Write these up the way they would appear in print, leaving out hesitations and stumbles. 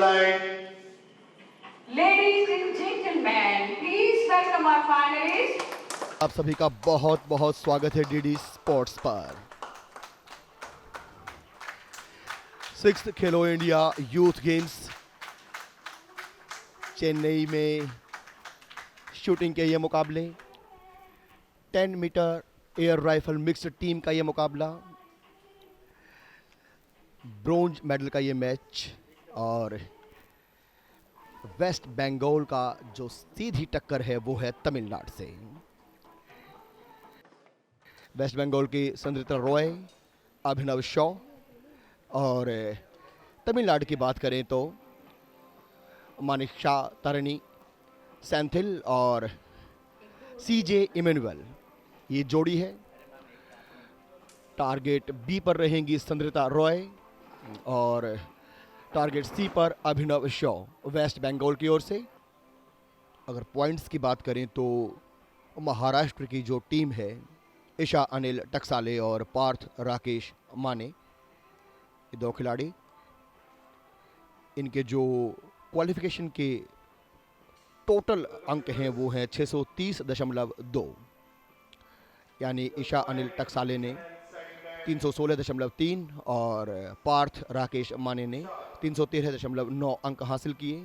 side. Ladies and gentlemen, please welcome our finalists. आप सभी का बहुत बहुत स्वागत है डीडी स्पोर्ट्स पर। 6th खेलो इंडिया यूथ गेम्स चेन्नई में शूटिंग के ये मुकाबले, 10 metre air rifle mixed team का ये मुकाबला, ब्रोंज मेडल का ये मैच और वेस्ट बंगाल का जो सीधी टक्कर है वो है तमिलनाडु से। वेस्ट बंगाल की संद्रिता रॉय, अभिनव शॉ और तमिलनाडु की बात करें तो मानिशा तारिणी सैंथिल और सीजे इमैनुअल, ये जोड़ी है। टारगेट बी पर रहेंगी संद्रिता रॉय और टारगेट सी पर अभिनव शॉ वेस्ट बंगाल की ओर से। अगर पॉइंट्स की बात करें तो महाराष्ट्र की जो टीम है, ईशा अनिल टकसाले और पार्थ राकेश माने, ये दो खिलाड़ी, इनके जो क्वालिफिकेशन के टोटल अंक हैं वो हैं 630.2, यानी ईशा अनिल टकसाले ने 316.3 और पार्थ राकेश माने ने 313.9 अंक हासिल किए।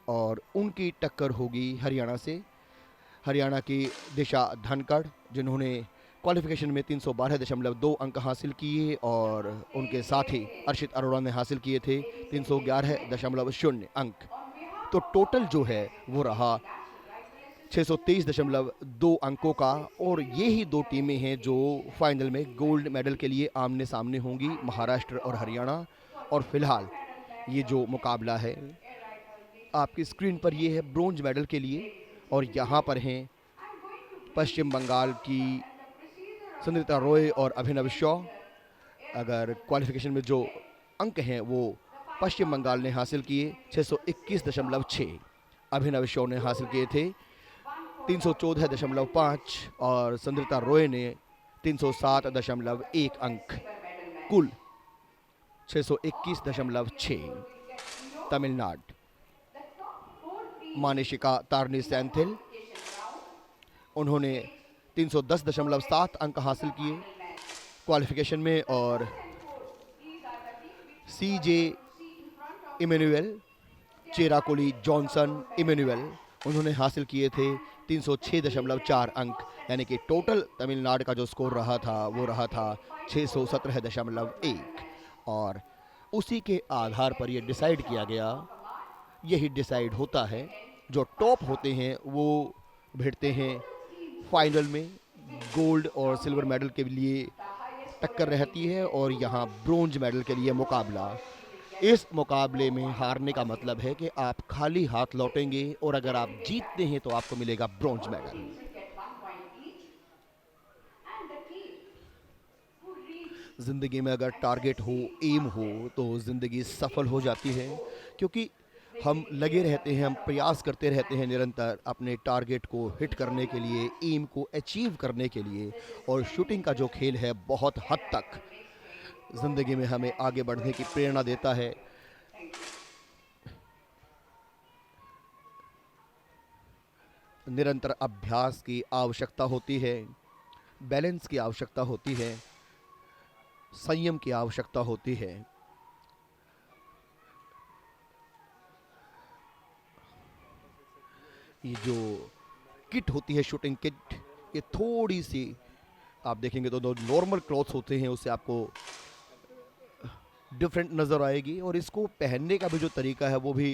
और उनकी टक्कर होगी हरियाणा से, हरियाणा की दिशा धनखड़, जिन्होंने क्वालिफिकेशन में 312.2 अंक हासिल किए और उनके साथ ही अर्शित अरोड़ा ने हासिल किए थे 311.0 अंक। तो टोटल जो है वो रहा 623.2 अंकों का। और ये ही दो टीमें हैं जो फाइनल में गोल्ड मेडल के लिए आमने सामने होंगी, महाराष्ट्र और हरियाणा। और फिलहाल ये जो मुकाबला है आपकी स्क्रीन पर, ये है ब्रोंज मेडल के लिए, और यहाँ पर हैं पश्चिम बंगाल की संद्रिता रॉय और अभिनव शॉ। अगर क्वालिफिकेशन में जो अंक हैं वो पश्चिम बंगाल ने हासिल किए 621.6, अभिनव शॉ ने हासिल किए थे 314.5 और संद्रिता रॉय ने 307.1 अंक, कुल 621.6। तमिलनाडु मानिशिका तारिणी सैंथिल, उन्होंने 310.7 अंक हासिल किए क्वालिफिकेशन में। और सीजे इमैनुअल, चेराकोली जॉनसन इमैनुअल, उन्होंने हासिल किए थे 306.4 अंक, यानी कि टोटल तमिलनाडु का जो स्कोर रहा था वो रहा था 617.1। और उसी के आधार पर ये डिसाइड किया गया, यही डिसाइड होता है, जो टॉप होते हैं वो भिड़ते हैं फाइनल में, गोल्ड और सिल्वर मेडल के लिए टक्कर रहती है और यहाँ ब्रोंज मेडल के लिए मुकाबला। इस मुकाबले में हारने का मतलब है कि आप खाली हाथ लौटेंगे, और अगर आप जीतते हैं तो आपको मिलेगा ब्रोंज मेडल। जिंदगी में अगर टारगेट हो, एम हो, तो जिंदगी सफल हो जाती है, क्योंकि हम लगे रहते हैं, हम प्रयास करते रहते हैं निरंतर अपने टारगेट को हिट करने के लिए, एम को अचीव करने के लिए। और शूटिंग का जो खेल है बहुत हद तक ज़िंदगी में हमें आगे बढ़ने की प्रेरणा देता है। निरंतर अभ्यास की आवश्यकता होती है, बैलेंस की आवश्यकता होती है, संयम की आवश्यकता होती है। ये जो किट होती है, शूटिंग किट, ये थोड़ी सी आप देखेंगे तो जो नॉर्मल क्लॉथ्स होते हैं उससे आपको डिफरेंट नज़र आएगी, और इसको पहनने का भी जो तरीका है वो भी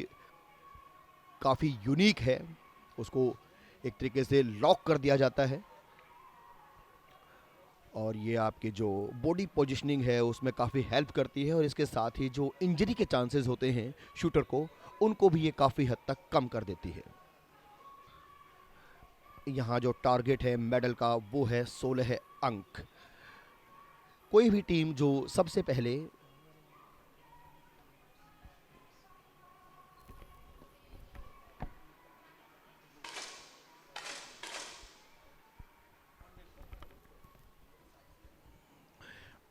काफ़ी यूनिक है। उसको एक तरीके से लॉक कर दिया जाता है, और ये आपके जो बॉडी पोजीशनिंग है उसमें काफ़ी हेल्प करती है, और इसके साथ ही जो इंजरी के चांसेस होते हैं शूटर को, उनको भी ये काफ़ी हद तक कम कर देती है। यहाँ जो टारगेट है मेडल का वो है 16 अंक। कोई भी टीम जो सबसे पहले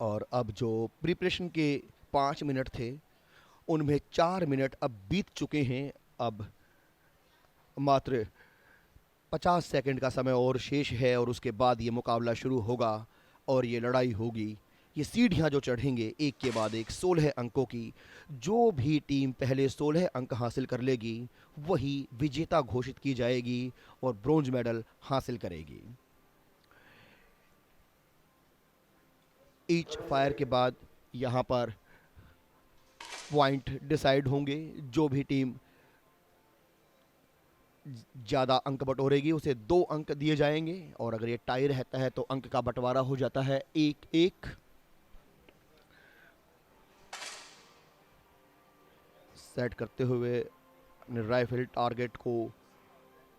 और अब जो प्रिपरेशन के 5 मिनट थे उनमें 4 मिनट अब बीत चुके हैं। अब मात्र 50 सेकंड का समय और शेष है और उसके बाद ये मुकाबला शुरू होगा और ये लड़ाई होगी। ये सीढ़ियाँ जो चढ़ेंगे एक के बाद एक 16 अंकों की, जो भी टीम पहले 16 अंक हासिल कर लेगी वही विजेता घोषित की जाएगी और ब्रॉन्ज मेडल हासिल करेगी। ईच फायर के बाद यहाँ पर पॉइंट डिसाइड होंगे। जो भी टीम ज़्यादा अंक बटोरेगी उसे 2 अंक दिए जाएंगे और अगर ये टाई रहता है तो अंक का बंटवारा हो जाता है 1-1। सेट करते हुए अपने राइफल टारगेट को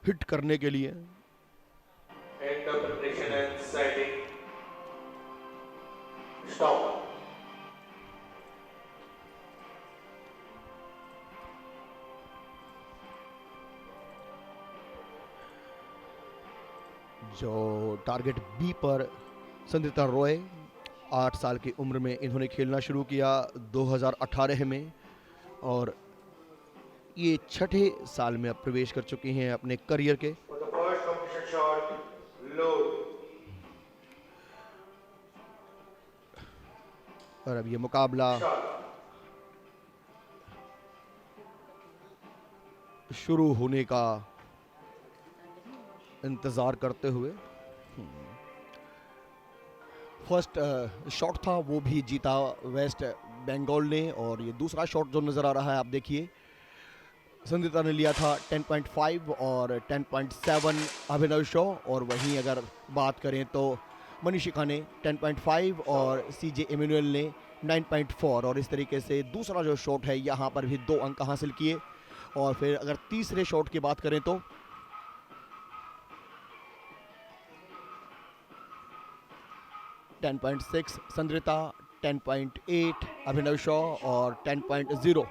हिट करने के लिए। End of preparation and sighting. Stop. जो टारगेट बी पर संदिता रॉय 8 साल की उम्र में इन्होंने खेलना शुरू किया 2018 में और ये छठे साल में अब प्रवेश कर चुकी हैं अपने करियर के। For the first competition shot, load. और अब ये मुकाबला Shot. शुरू होने का इंतज़ार करते हुए। फर्स्ट शॉट था वो भी जीता वेस्ट बंगाल ने और ये दूसरा शॉट जो नज़र आ रहा है आप देखिए संदिता ने लिया था 10.5 और 10.7 अभिनव शॉ और वहीं अगर बात करें तो मनीषिका ने 10.5 और सीजे इमैनुअल ने 9.4 और इस तरीके से दूसरा जो शॉट है यहाँ पर भी 2 अंक हासिल किए। और फिर अगर तीसरे शॉट की बात करें तो 10.6 संद्रिता, 10.8 अभिनव शॉ और 10.0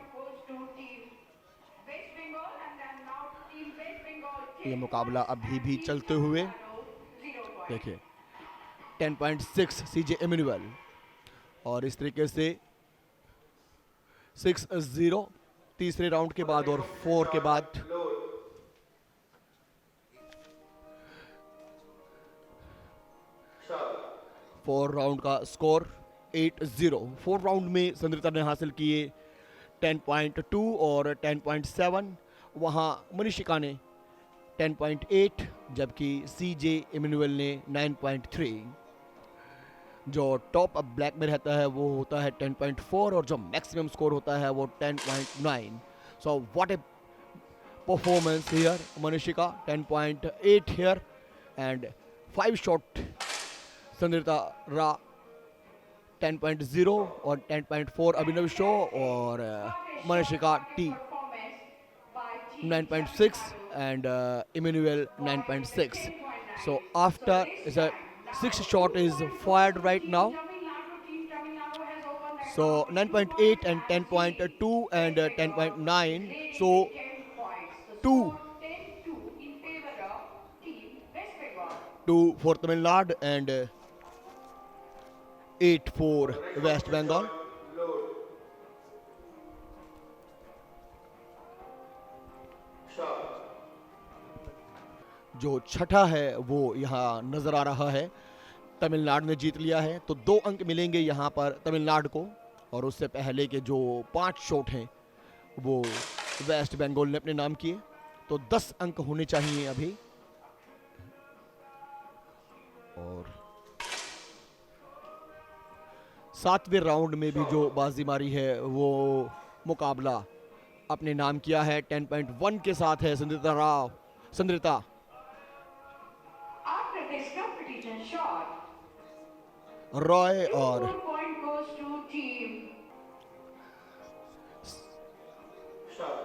ये मुकाबला अभी भी चलते हुए देखिए 10.6 सीजे इमैनुअल और इस तरीके से 6-0 तीसरे राउंड के बाद और 4 के बाद। Load. Shot. 4 राउंड का स्कोर 8-0। 4 राउंड में संद्रिता ने हासिल किए 10.2 और 10.7, वहाँ मनीषिका ने 10.8 जबकि सीजे इमैनुअल ने 9.3। जो टॉप अब ब्लैक में रहता है वो होता है 10.4 और जो मैक्सिमम स्कोर होता है वो 10.9। So what a performance here Manishika, 10.8 here and 5 shot Sandrita रा 10.0 और 10.4 अभिनव शॉ और मनीषिका टी 9.6 and Emmanuel 9.6. So after the 6th shot is fired right now. So 9.8 and 10.2 and 10.9. So 2 for Tamil Nadu and 8 for West Bengal. Load. Shot. जो छठा है वो यहाँ नजर आ रहा है तमिलनाडु ने जीत लिया है तो 2 अंक मिलेंगे यहाँ पर तमिलनाडु को और उससे पहले के जो 5 शॉट हैं वो वेस्ट बंगाल ने अपने नाम किए तो 10 अंक होने चाहिए अभी। और 7वें राउंड में भी जो बाजी मारी है वो मुकाबला अपने नाम किया है 10.1 के साथ है संद्रिता After this competition shot, Roy two और more point goes to team. Shot.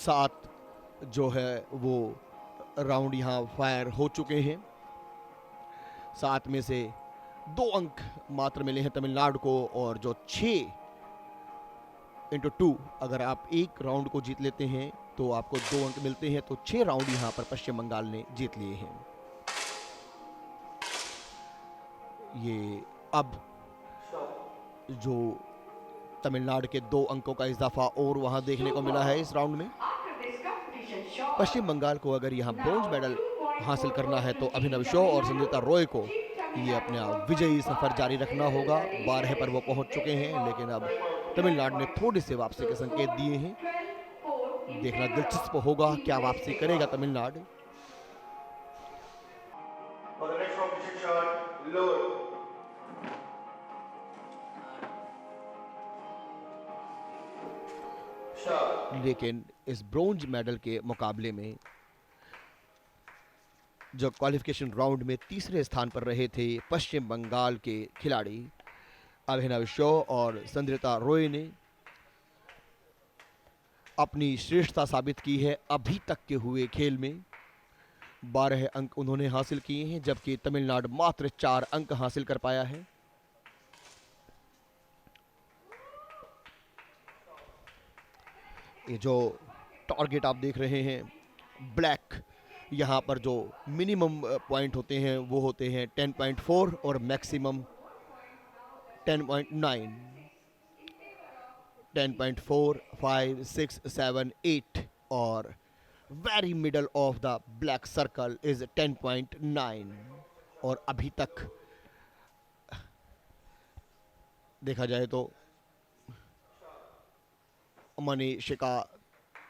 7 जो है वो राउंड यहाँ फायर हो चुके हैं। 7 में से 2 अंक मात्र मिले हैं तमिलनाडु को और जो 6x2 अगर आप एक राउंड को जीत लेते हैं तो आपको 2 अंक मिलते हैं तो 6 राउंड यहाँ पर पश्चिम बंगाल ने जीत लिए हैं। ये अब Shot. जो तमिलनाडु के 2 अंकों का इजाफा और वहां देखने को मिला है इस राउंड में। After this competition shot, पश्चिम बंगाल को अगर यहाँ ब्रॉन्ज मेडल हासिल करना है तो अभिनव शॉ और संगीता रॉय को ये अपना विजयी सफर जारी रखना होगा। 12 पर वो पहुंच चुके हैं, लेकिन अब तमिलनाडु ने थोड़े से वापसी के संकेत दिए हैं। 12-4 in देखना favor दिलचस्प होगा क्या वापसी करेगा Tamil Nadu. For the next competition shot, low. Shot. लेकिन इस ब्रोंज मेडल के मुकाबले में जो क्वालिफिकेशन राउंड में तीसरे स्थान पर रहे थे पश्चिम बंगाल के खिलाड़ी अभिनव शॉ और संद्रिता रॉय ने अपनी श्रेष्ठता साबित की है। अभी तक के हुए खेल में 12 अंक उन्होंने हासिल किए हैं, जबकि तमिलनाडु मात्र 4 अंक हासिल कर पाया है। ये जो टारगेट आप देख रहे हैं ब्लैक, यहाँ पर जो मिनिमम पॉइंट होते हैं वो होते हैं 10.4 और मैक्सिमम 10.9। 10.4, 5, 6, 7, 8 और very middle of the black circle is 10.9। और अभी तक देखा जाए तो मनीषिका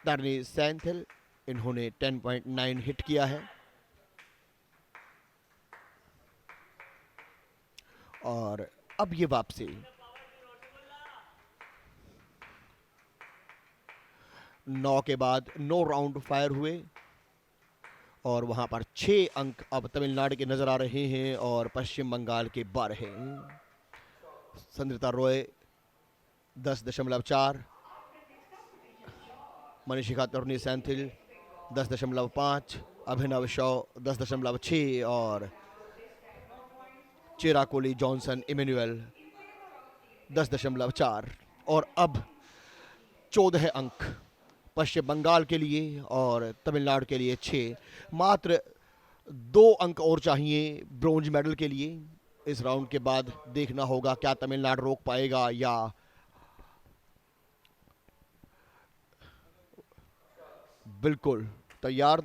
तरनी सैंथिल इन्होंने 10.9 हिट किया है। और अब ये वापसी 9 के बाद 9 राउंड फायर हुए और वहां पर 6 अंक अब तमिलनाडु के नजर आ रहे हैं और पश्चिम बंगाल के 12। संद्रिता रॉय 10.4, मनीषिका तरुणी सैंथिल 10.5, अभिनव शॉ 10.6 और चिराकोली जॉनसन इमेनुअल 10.4। और अब 14 अंक पश्चिम बंगाल के लिए और तमिलनाडु के लिए 6। मात्र 2 अंक और चाहिए ब्रोंज मेडल के लिए। इस राउंड के बाद देखना होगा क्या तमिलनाडु रोक पाएगा या बिल्कुल तैयार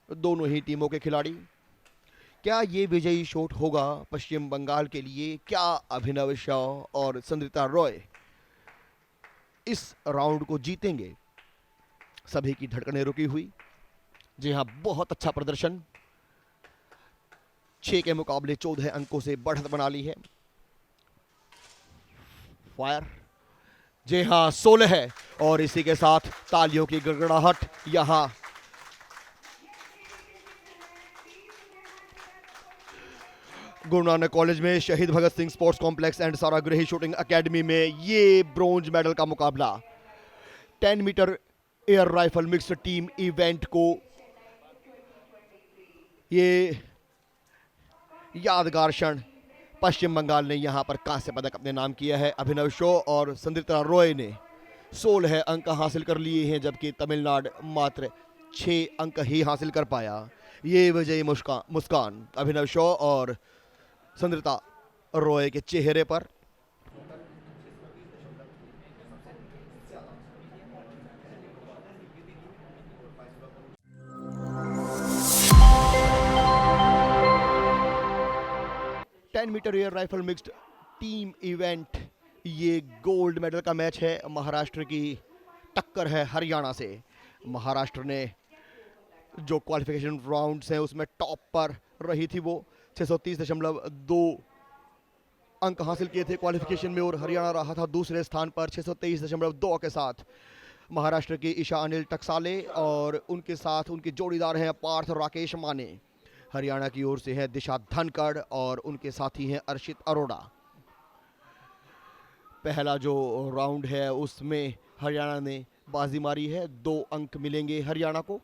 दोनों ही टीमों के खिलाड़ी। क्या ये विजयी शॉट होगा पश्चिम बंगाल के लिए? क्या अभिनव शॉ और संद्रिता रॉय इस राउंड को जीतेंगे? सभी की धड़कनें रुकी हुई। जी हाँ, बहुत अच्छा प्रदर्शन, 6 के मुकाबले 14 अंकों से बढ़त बना ली है। फायर, जी हाँ 16 है और इसी के साथ तालियों की गड़गड़ाहट। यहां गुरु नानक कॉलेज में Shaheed Bhagat Singh sports complex and Saragarhi shooting academy में ये ब्रोंज मेडल का मुकाबला 10 metre air rifle mixed team event को ये यादगार क्षण पश्चिम बंगाल ने यहां पर कांस्य पदक अपने नाम किया है। अभिनव शॉ और संद्रिता रॉय ने 16 अंक हासिल कर लिए हैं, जबकि तमिलनाडु मात्र 6 अंक ही हासिल कर पाया। ये विजयी मुस्कान अभिनव शॉ और संद्रिता रॉय के चेहरे पर। Metre air rifle mixed team event, ये गोल्ड मेडल का मैच है। महाराष्ट्र की टक्कर है हरियाणा से। महाराष्ट्र ने जो क्वालिफिकेशन राउंड्स हैं उसमें टॉप पर रही थी, वो 630.2 अंक हासिल किए थे क्वालिफिकेशन में, और हरियाणा रहा था दूसरे स्थान पर 623.2 के साथ। महाराष्ट्र की ईशा अनिल टकसाले और उनके साथ उनके जोड़ीदार हैं पार्थ राकेश माने। हरियाणा की ओर से है दिशा धनखड़ और उनके साथी हैं अर्शित अरोड़ा। पहला जो राउंड है उसमें हरियाणा ने बाजी मारी है, 2 अंक मिलेंगे हरियाणा को।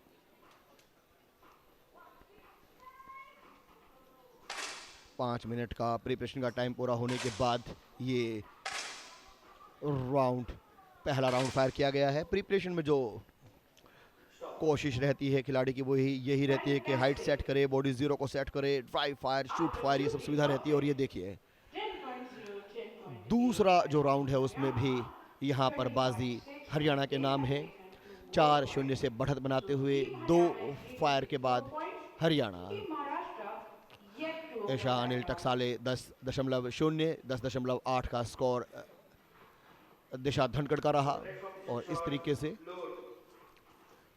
पांच मिनट का प्रिपरेशन का टाइम पूरा होने के बाद ये राउंड, पहला राउंड फायर किया गया है। प्रिपरेशन में जो कोशिश रहती है खिलाड़ी की वो यही रहती है कि हाइट सेट करे, बॉडी जीरो को सेट करे, ड्राइव फायर, शूट फायर, ये सब सुविधा रहती है। और ये देखिए दूसरा जो राउंड है उसमें भी यहाँ पर बाजी हरियाणा के नाम है। 4-0 से बढ़त बनाते हुए 2 फायर के बाद Haryana. Team Maharashtra yet to Isha Anil टकसाले 10.0, 10.8 का स्कोर दिशा धनखड़ का रहा और इस तरीके से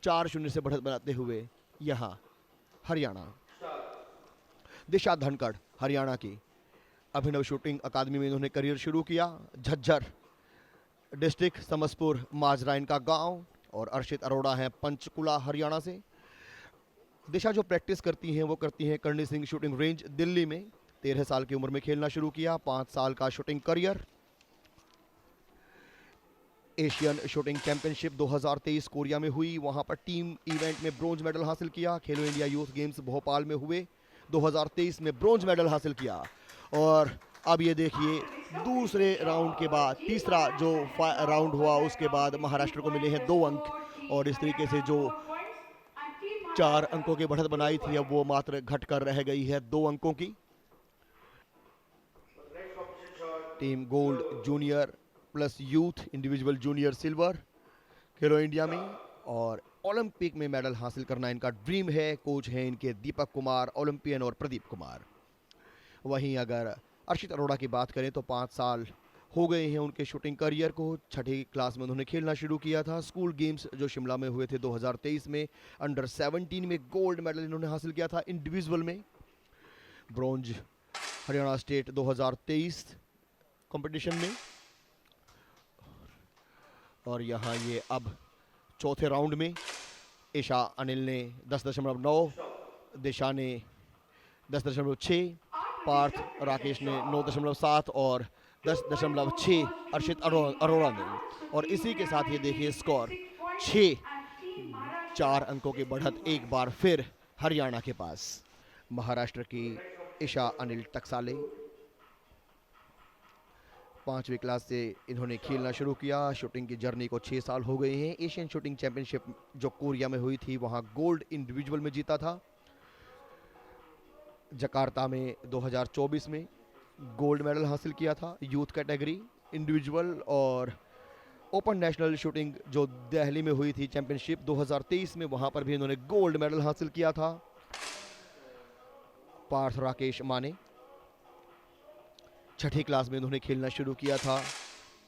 4-0 से बढ़त बनाते हुए यहाँ हरियाणा। दिशा धनखड़ हरियाणा की अभिनव शूटिंग अकादमी में इन्होंने करियर शुरू किया। झज्जर डिस्ट्रिक्ट समसपुर माजरा इनका गांव और अर्शित अरोड़ा हैं पंचकुला हरियाणा से। दिशा जो प्रैक्टिस करती हैं वो करती हैं करणी सिंह शूटिंग रेंज दिल्ली में। 13 साल की उम्र में खेलना शुरू किया। 5 साल का shooting career. Asian shooting championship 2023 Korea में हुई, वहां पर टीम इवेंट में ब्रोंज मेडल हासिल किया। खेलो इंडिया यूथ गेम्स भोपाल में हुए, 2023 में ब्रोंज मेडल हासिल किया। और अब ये देखिए दूसरे राउंड के बाद तीसरा जो राउंड हुआ उसके बाद महाराष्ट्र को मिले हैं 2 अंक और इस तरीके से जो 4 अंकों की बढ़त बनाई थी अब वो मात्र घटकर रह गई है 2 अंकों की। Team gold junior plus youth individual junior silver खेलो इंडिया में और ओलंपिक में मेडल हासिल करना इनका ड्रीम है। कोच हैं इनके दीपक कुमार ओलंपियन और प्रदीप कुमार। वहीं अगर अर्शित अरोड़ा की बात करें तो 5 साल हो गए हैं उनके शूटिंग करियर को। 6ठी क्लास में उन्होंने खेलना शुरू किया था। स्कूल गेम्स जो शिमला में हुए थे 2023 में अंडर 17 में गोल्ड मेडल इन्होंने हासिल किया था इंडिविजुअल में। ब्रोंज हरियाणा स्टेट 2023 कंपटीशन में। और यहाँ ये अब चौथे राउंड में ईशा अनिल ने 10.9, दिशा ने 10.6, पार्थ राकेश ने 9.7 और 10.6 अर्शित अरोड़ा ने। और इसी के साथ ये देखिए स्कोर 6, 4 अंकों की बढ़त एक बार फिर हरियाणा के पास। महाराष्ट्र की ईशा अनिल टकसाले 5वीं क्लास से इन्होंने खेलना शुरू किया। शूटिंग की जर्नी को 6 साल हो गए हैं। एशियन शूटिंग चैंपियनशिप जो कोरिया में हुई थी वहां गोल्ड इंडिविजुअल में जीता था। जकार्ता में 2024 में गोल्ड मेडल हासिल किया था यूथ कैटेगरी इंडिविजुअल। और ओपन नेशनल शूटिंग जो दिल्ली में हुई थी चैंपियनशिप 2023 में वहां पर भी इन्होंने गोल्ड मेडल हासिल किया था। पार्थ राकेश माने 6ठी क्लास में इन्होंने खेलना शुरू किया था।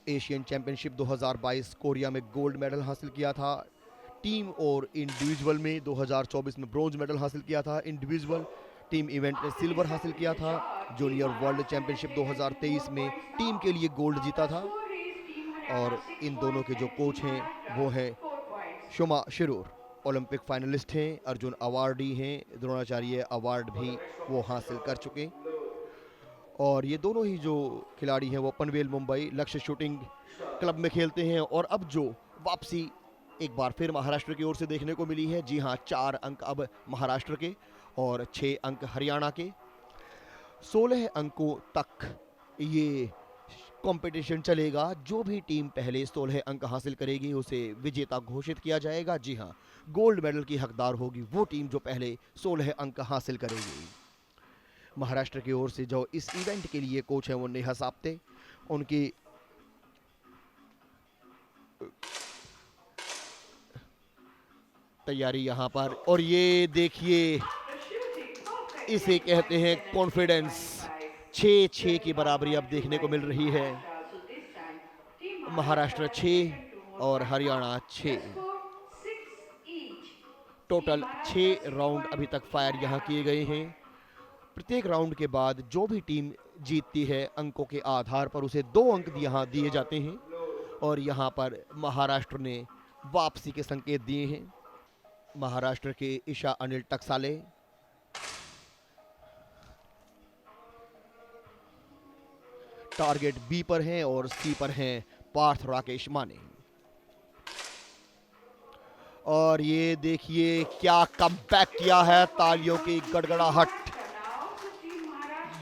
एशियन चैंपियनशिप 2022 कोरिया में गोल्ड मेडल हासिल किया था टीम और इंडिविजुअल में। 2024 में ब्रोंज मेडल हासिल किया था इंडिविजुअल। टीम इवेंट में सिल्वर हासिल किया था। जूनियर वर्ल्ड चैंपियनशिप 2023 में टीम के लिए गोल्ड जीता था। और इन दोनों के जो कोच हैं वो हैं शुमा शिरूर, ओलंपिक फाइनलिस्ट हैं, अर्जुन अवार्डी हैं, द्रोणाचार्य अवार्ड भी वो हासिल कर चुके। और ये दोनों ही जो खिलाड़ी हैं वो पनवेल मुंबई लक्ष्य शूटिंग क्लब में खेलते हैं। और अब जो वापसी एक बार फिर महाराष्ट्र की ओर से देखने को मिली है। जी हाँ, 4 अंक अब महाराष्ट्र के और 6 अंक हरियाणा के। 16 अंकों तक ये कंपटीशन चलेगा। जो भी टीम पहले 16 अंक हासिल करेगी उसे विजेता घोषित किया जाएगा। जी हाँ, गोल्ड मेडल की हकदार होगी वो टीम जो पहले 16 अंक हासिल करेगी। महाराष्ट्र की ओर से जो इस इवेंट के लिए कोच हैं वो नेहा साप्ते, उनकी तैयारी यहाँ पर। और ये देखिए इसे कहते हैं कॉन्फिडेंस। 6-6 की बराबरी अब देखने को मिल रही है। महाराष्ट्र 6 और हरियाणा 6। टोटल 6 राउंड अभी तक फायर यहाँ किए गए हैं। प्रत्येक राउंड के बाद जो भी टीम जीतती है अंकों के आधार पर उसे 2 अंक यहाँ दिए जाते हैं। और यहाँ पर महाराष्ट्र ने वापसी के संकेत दिए हैं। महाराष्ट्र के ईशा अनिल टकसाले टारगेट बी पर हैं और सी पर हैं पार्थ राकेश माने। और ये देखिए क्या कमबैक किया है, तालियों की गड़गड़ाहट।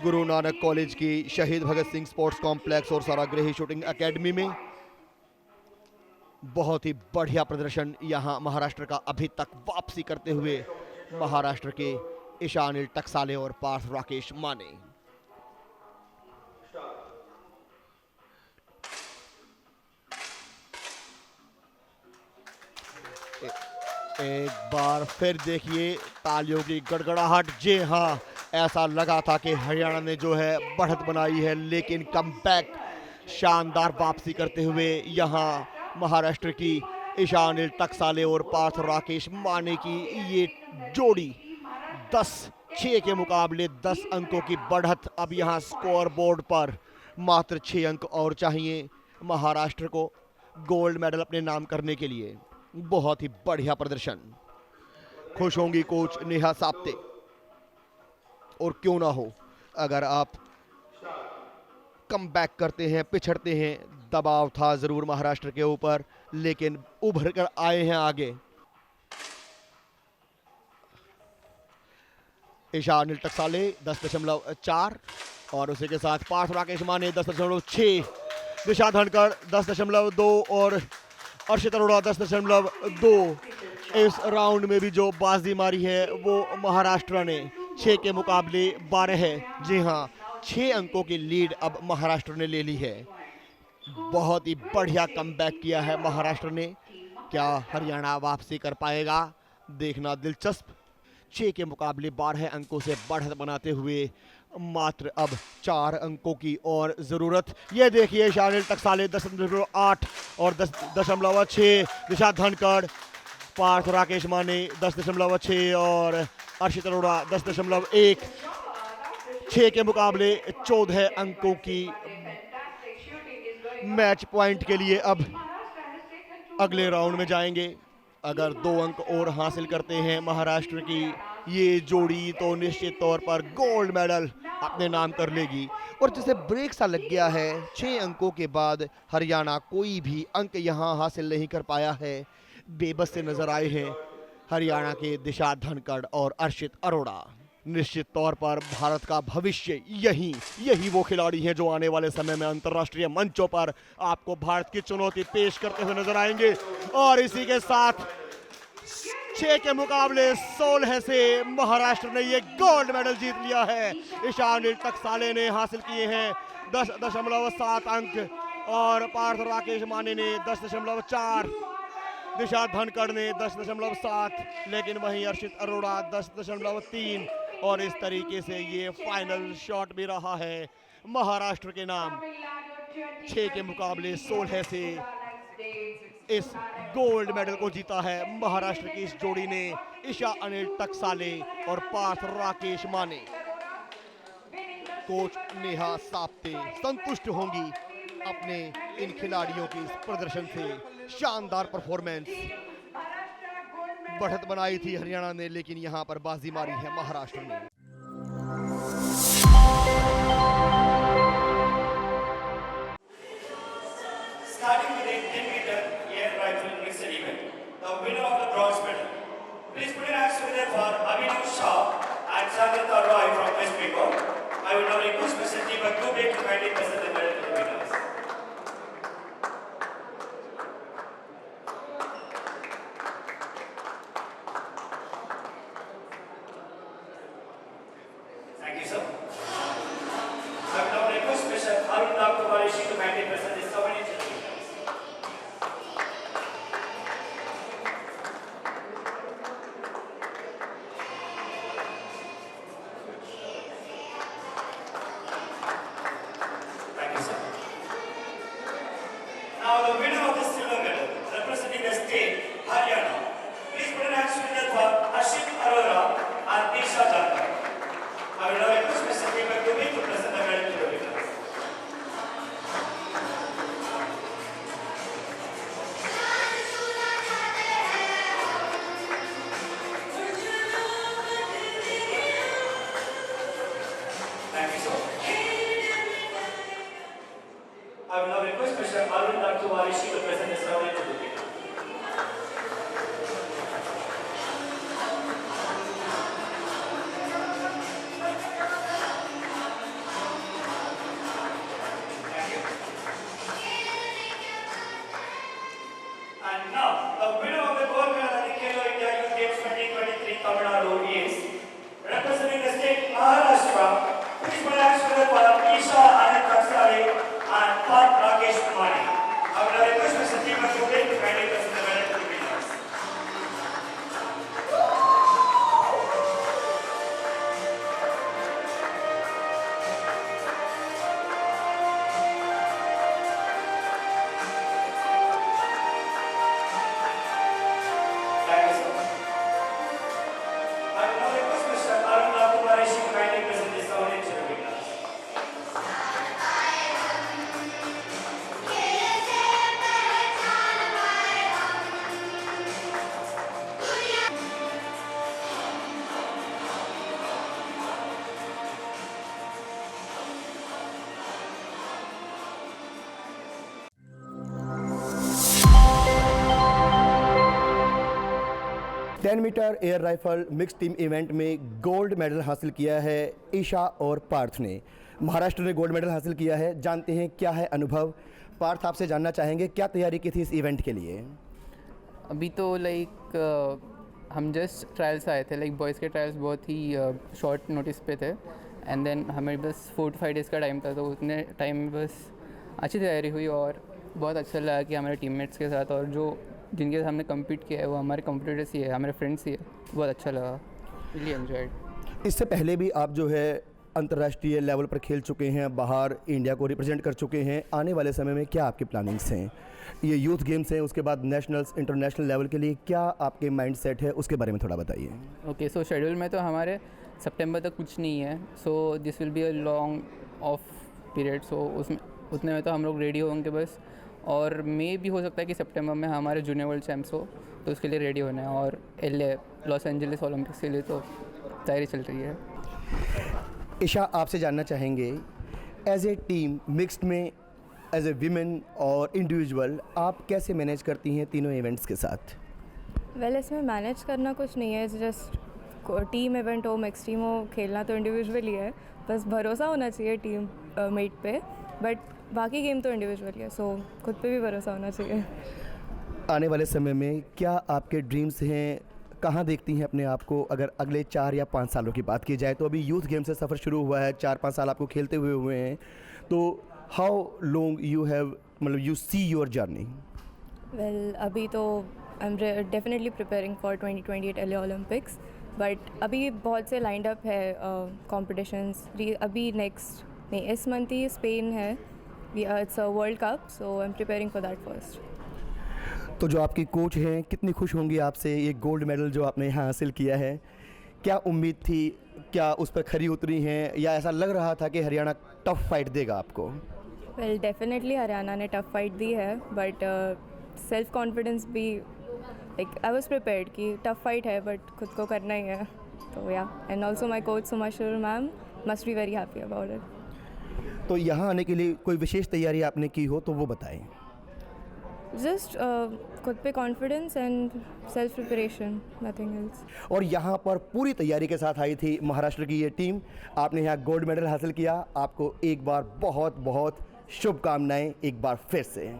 गुरु नानक कॉलेज की शहीद भगत सिंह स्पोर्ट्स कॉम्प्लेक्स और सारागृही शूटिंग एकेडमी में बहुत ही बढ़िया प्रदर्शन यहां महाराष्ट्र का अभी तक वापसी करते हुए महाराष्ट्र के ईशा अनिल टकसाले और पार्थ राकेश माने। एक बार फिर देखिए तालियों की गड़गड़ाहट। जी हाँ, ऐसा लगा था कि हरियाणा ने जो है बढ़त बनाई है, लेकिन कमबैक शानदार वापसी करते हुए यहाँ महाराष्ट्र की ईशान टकसाले और पार्थ राकेश माने की ये जोड़ी 10-6 के मुकाबले 10 अंकों की बढ़त। अब यहाँ स्कोर बोर्ड पर मात्र 6 अंक और चाहिए महाराष्ट्र को गोल्ड मेडल अपने नाम करने के लिए। बहुत ही बढ़िया प्रदर्शन। खुश होंगी कोच नेहा साप्ते, और क्यों ना हो अगर आप कम बैक करते हैं, पिछड़ते हैं। दबाव था जरूर महाराष्ट्र के ऊपर, लेकिन उभर कर आए हैं आगे। ईशान टकसाले 10.4 और उसी के साथ पार्थ राकेश माने 10.6, दिशा धनखड़ 10.2 और अर्शित अरोड़ा 10.2। इस राउंड में भी जो बाजी मारी है वो महाराष्ट्र ने 6 के मुकाबले 12 है। जी हाँ, 6 अंकों की लीड अब महाराष्ट्र ने ले ली है। बहुत ही बढ़िया कमबैक किया है महाराष्ट्र ने। क्या हरियाणा वापसी कर पाएगा, देखना दिलचस्प। 6 के मुकाबले 12 अंकों से बढ़त बनाते हुए मात्र अब 4 अंकों की और जरूरत। ये देखिए ईशान टकसाले 10.8 और 10.6, दिशा धनखड़, पार्थ राकेश माने 10.6 और अर्शित अरोड़ा 10.1। 6 के मुकाबले 14 अंकों की मैच पॉइंट के लिए अब अगले राउंड में जाएंगे। अगर 2 अंक और हासिल करते हैं महाराष्ट्र की ये जोड़ी तो निश्चित तौर पर गोल्ड मेडल अपने नाम कर लेगी। और जैसे ब्रेक सा लग गया है, 6 अंकों के बाद हरियाणा कोई भी अंक यहाँ हासिल नहीं कर पाया है। बेबस से नजर आए हैं हरियाणा के दिशा धनखड़ और अर्शित अरोड़ा। निश्चित तौर पर भारत का भविष्य यही वो खिलाड़ी हैं जो आने वाले समय में अंतर्राष्ट्रीय मंचों पर आपको भारत की चुनौती पेश करते हुए नजर आएंगे। और इसी के साथ 6 के मुकाबले 16 से महाराष्ट्र ने ये गोल्ड मेडल जीत लिया है। ईशान टकसाले ने हासिल किए हैं 10.7 अंक और पार्थ राकेश माने ने 10.4, दिशा धनखड़ ने 10.7, लेकिन वहीं अर्शित अरोड़ा 10.3। और इस तरीके से ये फाइनल शॉट भी रहा है महाराष्ट्र के नाम। 6 के मुकाबले 16 से इस गोल्ड मेडल को जीता है महाराष्ट्र की इस जोड़ी ने, ईशान टकसाले और पार्थ राकेश माने। कोच नेहा साप्ते संतुष्ट होंगी अपने इन खिलाड़ियों के इस प्रदर्शन से। शानदार परफॉर्मेंस। बढ़त बनाई थी हरियाणा ने, लेकिन यहां पर बाजी मारी है महाराष्ट्र ने। Starting with the 10-meter air rifle mixed event, the winner of the bronze medal. Please put your hands together for Abhinav Shah and Sagrata Roy from West Bengal. I would now request Mr. Deepak Dubey to kindly present the medal to the winners. Thank you, sir. I would now request Mr. Harun Kumarishi to kindly present this community. Now the winner of the silver medal, representing the state, Haryana. Please put your hands together for Ashit Arora and Disha Dhakar. I will now request 10 metre air rifle mix team event में gold medal हासिल किया है ईशा और पार्थ ने। महाराष्ट्र ने gold medal हासिल किया है। जानते हैं क्या है अनुभव। पार्थ, आपसे जानना चाहेंगे क्या तैयारी की थी इस इवेंट के लिए? अभी तो हम जस्ट ट्रायल्स आए थे, बॉयज़ के ट्रायल्स बहुत ही शॉर्ट नोटिस पे थे एंड देन हमें बस 4 to 5 डेज़ का टाइम था, तो उतने टाइम में बस अच्छी तैयारी हुई और बहुत अच्छा लगा कि हमारे टीममेट्स के साथ और जिनके साथ हमने कम्पीट किया है वो हमारे कॉम्पिटिटर्स ही है, हमारे फ्रेंड्स ही है। बहुत अच्छा लगा, रियली एंजॉयड। इससे पहले भी आप जो है अंतर्राष्ट्रीय लेवल पर खेल चुके हैं, बाहर इंडिया को रिप्रेजेंट कर चुके हैं। आने वाले समय में क्या आपकी प्लानिंग्स हैं? ये यूथ गेम्स हैं, उसके बाद नेशनल्स इंटरनेशनल लेवल के लिए क्या आपके माइंड सेट है, उसके बारे में थोड़ा बताइए। ओके, सो शेड्यूल में तो हमारे सितंबर तक कुछ नहीं है, so this will be a long of period, so उसमें उतने में तो हम लोग रेडी होंगे बस। और मे भी हो सकता है कि सितंबर में हमारे जूनियर वर्ल्ड चैम्प्स हो, तो उसके लिए रेडी होना है। और लॉस एंजलिस ओलंपिक्स के लिए तो तैयारी चल रही है। ईशा, आपसे जानना चाहेंगे एज ए टीम मिक्स्ड में, एज ए विमेन और इंडिविजुअल, आप कैसे मैनेज करती हैं तीनों इवेंट्स के साथ? वेल, इसमें मैनेज करना कुछ नहीं है, जस्ट टीम इवेंट हो, मिक्स टीम हो, खेलना तो इंडिविजुअली है, बस भरोसा होना चाहिए टीम मेट पे, बट बाकी गेम तो इंडिविजुअली है, सो खुद पे भी भरोसा होना चाहिए। आने वाले समय में क्या आपके ड्रीम्स हैं? कहाँ देखती हैं अपने आप को अगर अगले 4 या 5 सालों की बात की जाए? तो अभी यूथ गेम से सफ़र शुरू हुआ है, 4-5 साल आपको खेलते हुए हैं, तो हाउ लॉन्ग यू हैव, मतलब you see your journey? Well, अभी तो I am definitely preparing for 2028 LA Olympics, but अभी बहुत से लाइंड अप है कॉम्पिटिशन्स। अभी इस मंथ ही स्पेन है, it's a world cup, so I am preparing for that first. तो जो आपकी कोच हैं कितनी खुश होंगी आपसे ये गोल्ड मेडल जो आपने यहाँ हासिल किया है? क्या उम्मीद थी, क्या उस पर खरी उतरी हैं, या ऐसा लग रहा था कि हरियाणा टफ फाइट देगा आपको? वेल, डेफिनेटली हरियाणा ने टफ फाइट दी है, बट सेल्फ कॉन्फिडेंस भी आई वाज प्रिपेयर्ड कि टफ फाइट है बट खुद को करना ही है, तो या। And also my coach Sumashar ma'am must be very happy about it. तो यहाँ आने के लिए कोई विशेष तैयारी आपने की हो तो वो बताएं। जस्ट खुद पे confidence and self preparation, nothing else. और यहाँ पर पूरी तैयारी के साथ आई थी महाराष्ट्र की ये टीम। आपने यहाँ गोल्ड मेडल हासिल किया, आपको एक बार बहुत बहुत शुभकामनाएं एक बार फिर से।